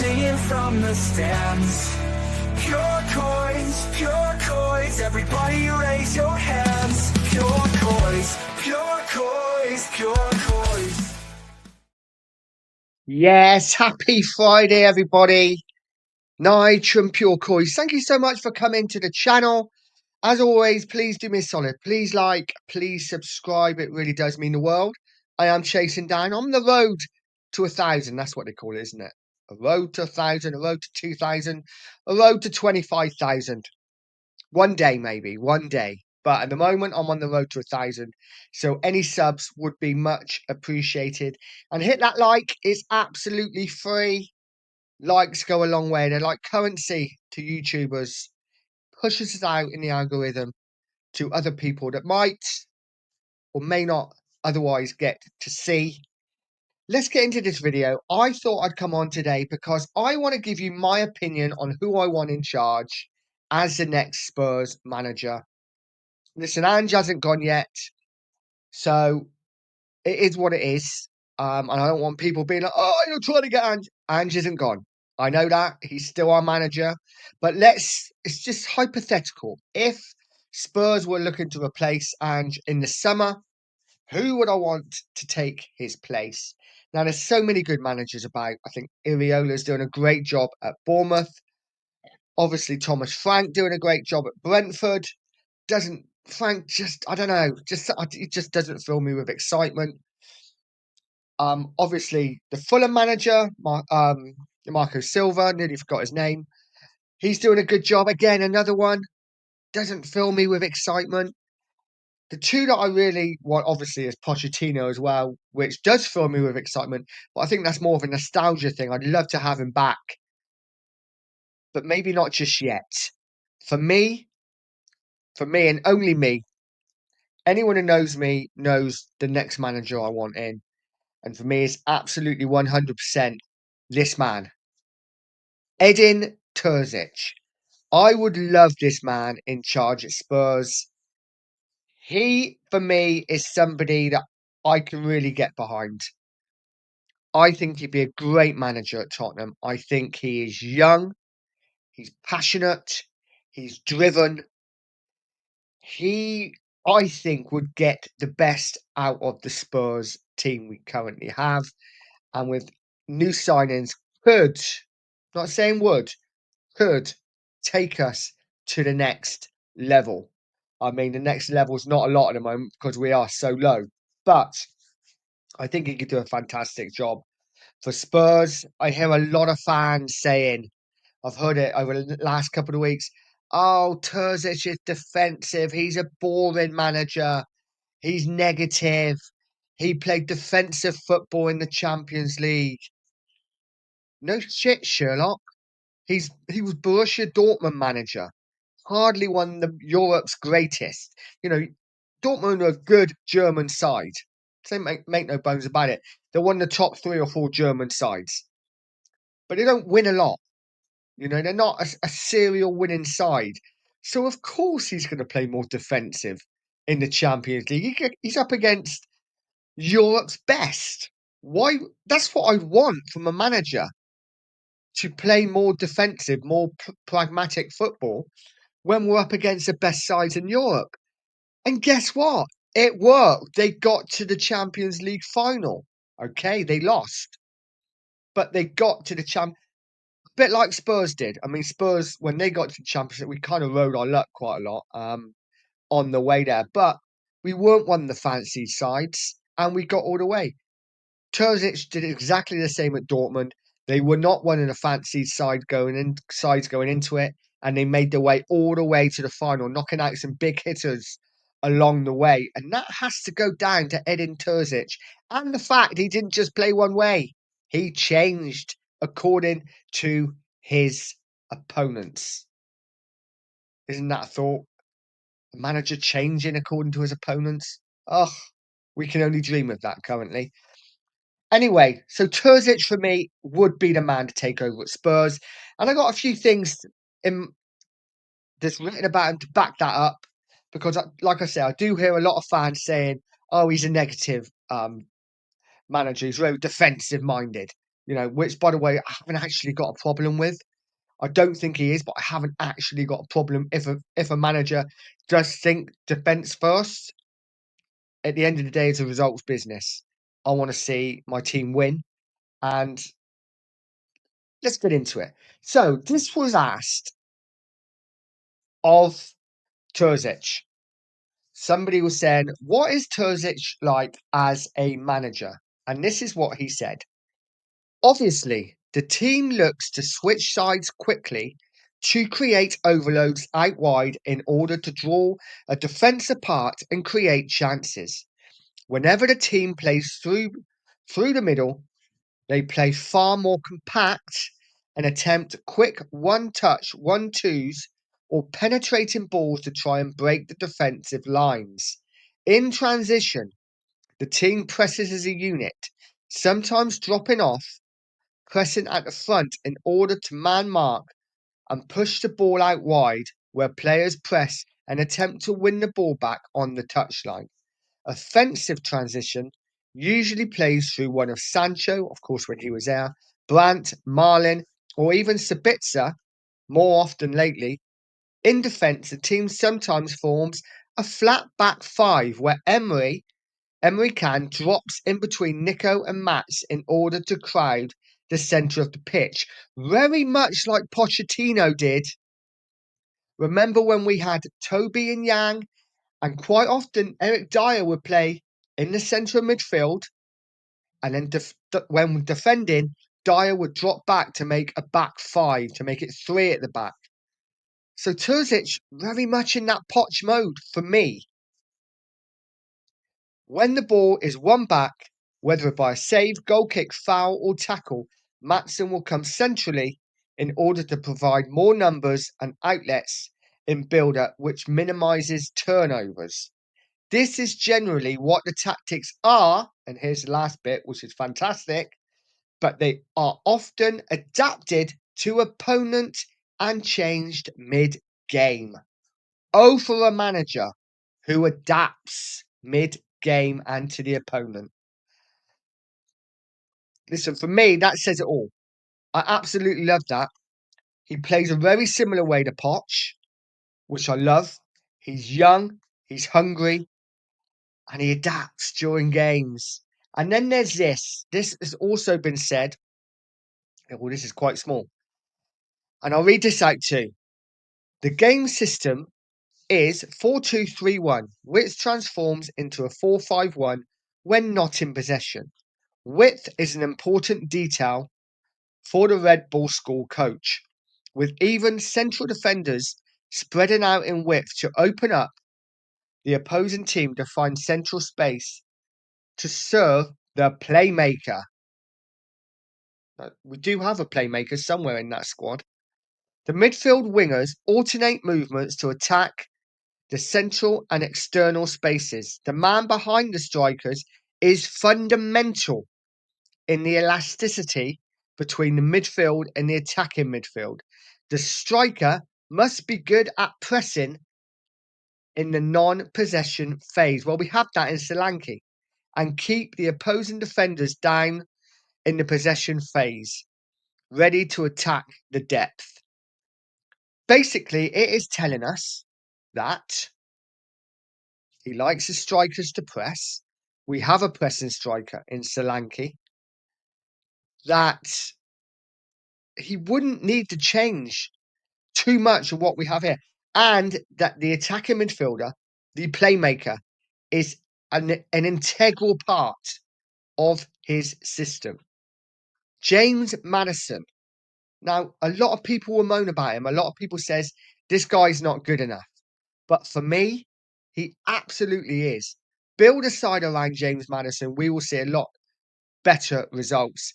singing from the stands. Pure Coys, everybody raise your hands. Pure Coys, pure Coys, pure Coys. Yes, happy Friday, everybody. Nige from Pure Coys. Thank you so much for coming to the channel. As always, please do me a solid. Please like, please subscribe. It really does mean the world. I am chasing down on the road to 1,000. That's what they call it, isn't it? A road to 1,000, a road to 2,000, a road to 25,000. One day, maybe, one day. But at the moment, I'm on the road to 1,000. So any subs would be much appreciated. And hit that like. It's absolutely free. Likes go a long way. They're like currency to YouTubers. Pushes us out in the algorithm to other people that might or may not otherwise get to see. Let's get into this video. I thought I'd come on today because I want to give you my opinion on who I want in charge as the next Spurs manager. Listen, Ange hasn't gone yet, so it is what it is. And I don't want people being like, "Oh, you're trying to get Ange." Ange isn't gone. I know that he's still our manager, but it's just hypothetical. If Spurs were looking to replace Ange in the summer, who would I want to take his place? Now, there's so many good managers about. I think Iriola's doing a great job at Bournemouth. Obviously, Thomas Frank doing a great job at Brentford. Frank just, I don't know, it just doesn't fill me with excitement. Obviously the Fulham manager, Marco Silva, nearly forgot his name. He's doing a good job. Again, another one, doesn't fill me with excitement. The two that I really want, obviously, is Pochettino as well, which does fill me with excitement. But I think that's more of a nostalgia thing. I'd love to have him back, but maybe not just yet. For me, and only me, anyone who knows me knows the next manager I want in. And for me, it's absolutely 100% this man, Edin Terzic. I would love this man in charge at Spurs. He, for me, is somebody that I can really get behind. I think he'd be a great manager at Tottenham. I think he is young, he's passionate, he's driven. He, I think, would get the best out of the Spurs team we currently have. And with new signings, could, not saying would, could take us to the next level. I mean, the next level is not a lot at the moment because we are so low, but I think he could do a fantastic job for Spurs. I hear a lot of fans saying, I've heard it over the last couple of weeks, oh, Terzic is defensive. He's a boring manager. He's negative. He played defensive football in the Champions League. No shit, Sherlock. He was Borussia Dortmund manager. Hardly one of Europe's greatest. You know, Dortmund are a good German side. They make no bones about it. They're one of the top 3 or 4 German sides. But they don't win a lot. You know, they're not a serial winning side. So, of course, he's going to play more defensive in the Champions League. He's up against Europe's best. Why? That's what I want from a manager, to play more defensive, more pragmatic football when we're up against the best sides in Europe. And guess what? It worked. They got to the Champions League final. Okay, they lost, but they got to the a bit like Spurs did. I mean, Spurs, when they got to the Championship, we kind of rode our luck quite a lot on the way there, but we weren't one of the fancy sides, and we got all the way. Terzic did exactly the same at Dortmund. They were not one of the fancy sides going into it, and they made their way all the way to the final, knocking out some big hitters along the way. And that has to go down to Edin Terzic and the fact he didn't just play one way. He changed according to his opponents. Isn't that a thought? A manager changing according to his opponents? Oh, we can only dream of that currently. Anyway, so Terzic for me would be the man to take over at Spurs. And I got a few things in that's written about him to back that up. Because, like I say, I do hear a lot of fans saying, oh, he's a negative manager. He's very defensive minded. which, by the way, I haven't actually got a problem with. I don't think he is, but I haven't actually got a problem if a manager does think defence first. At the end of the day, it's a results business. I want to see my team win, and let's get into it. So this was asked of Terzic. Somebody was saying, "What is Terzic like as a manager?" And this is what he said. Obviously, the team looks to switch sides quickly to create overloads out wide in order to draw a defence apart and create chances. Whenever the team plays through the middle, they play far more compact and attempt quick one-touch, one-twos, or penetrating balls to try and break the defensive lines. In transition, the team presses as a unit, sometimes dropping off, pressing at the front in order to man mark and push the ball out wide where players press and attempt to win the ball back on the touchline. Offensive transition usually plays through one of Sancho, of course, when he was there, Brandt, Marlin, or even Sabitzer, more often lately. In defence, the team sometimes forms a flat back five where Emery Can drops in between Nico and Mats in order to crowd the centre of the pitch, very much like Pochettino did. Remember when we had Toby and Yang, and quite often Eric Dyer would play in the centre of midfield, and then when defending, Dyer would drop back to make a back five, to make it three at the back. So Terzic very much in that Poch mode for me. When the ball is won back, whether by a save, goal kick, foul, or tackle, Matson will come centrally in order to provide more numbers and outlets in build-up, which minimises turnovers. This is generally what the tactics are, and here's the last bit, which is fantastic, but they are often adapted to opponent and changed mid-game. Oh, for a manager who adapts mid-game and to the opponent. Listen, for me, that says it all. I absolutely love that. He plays a very similar way to Poch, which I love. He's young, he's hungry, and he adapts during games. And then there's this. This has also been said. Well, this is quite small. And I'll read this out too. The game system is 4-2-3-1, which transforms into a 4-5-1 when not in possession. Width is an important detail for the Red Bull School coach, with even central defenders spreading out in width to open up the opposing team to find central space to serve the playmaker. We do have a playmaker somewhere in that squad. The midfield wingers alternate movements to attack the central and external spaces. The man behind the strikers is fundamental in the elasticity between the midfield and the attacking midfield. The striker must be good at pressing in the non-possession phase. Well, we have that in Solanke. And keep the opposing defenders down in the possession phase, ready to attack the depth. Basically, it is telling us that he likes his strikers to press. We have a pressing striker in Solanke. That he wouldn't need to change too much of what we have here. And that the attacking midfielder, the playmaker, is an integral part of his system. James Maddison. Now, a lot of people will moan about him. A lot of people says this guy's not good enough. But for me, he absolutely is. Build a side around James Maddison, we will see a lot better results.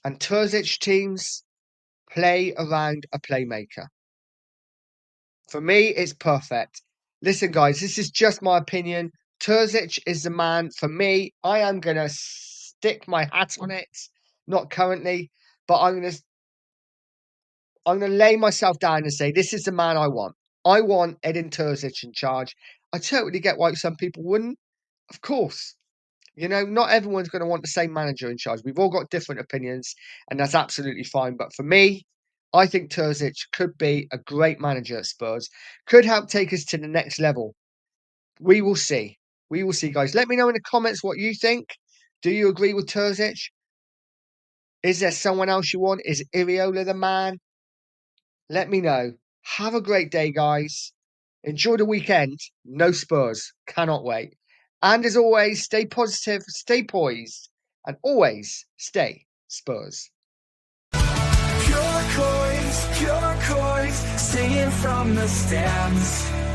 And Terzic teams play around a playmaker. For me, it's perfect. Listen, guys, this is just my opinion. Terzic is the man for me. I am going to stick my hat on it. Not currently, but I'm going to lay myself down and say, this is the man I want. I want Edin Terzic in charge. I totally get why some people wouldn't. Of course. You know, not everyone's going to want the same manager in charge. We've all got different opinions, and that's absolutely fine. But for me, I think Terzic could be a great manager at Spurs, could help take us to the next level. We will see. We will see, guys. Let me know in the comments what you think. Do you agree with Terzic? Is there someone else you want? Is Iriola the man? Let me know. Have a great day, guys. Enjoy the weekend. No Spurs. Cannot wait. And as always, stay positive, stay poised, and always stay Spurs. Pure Coys, singing from the stands.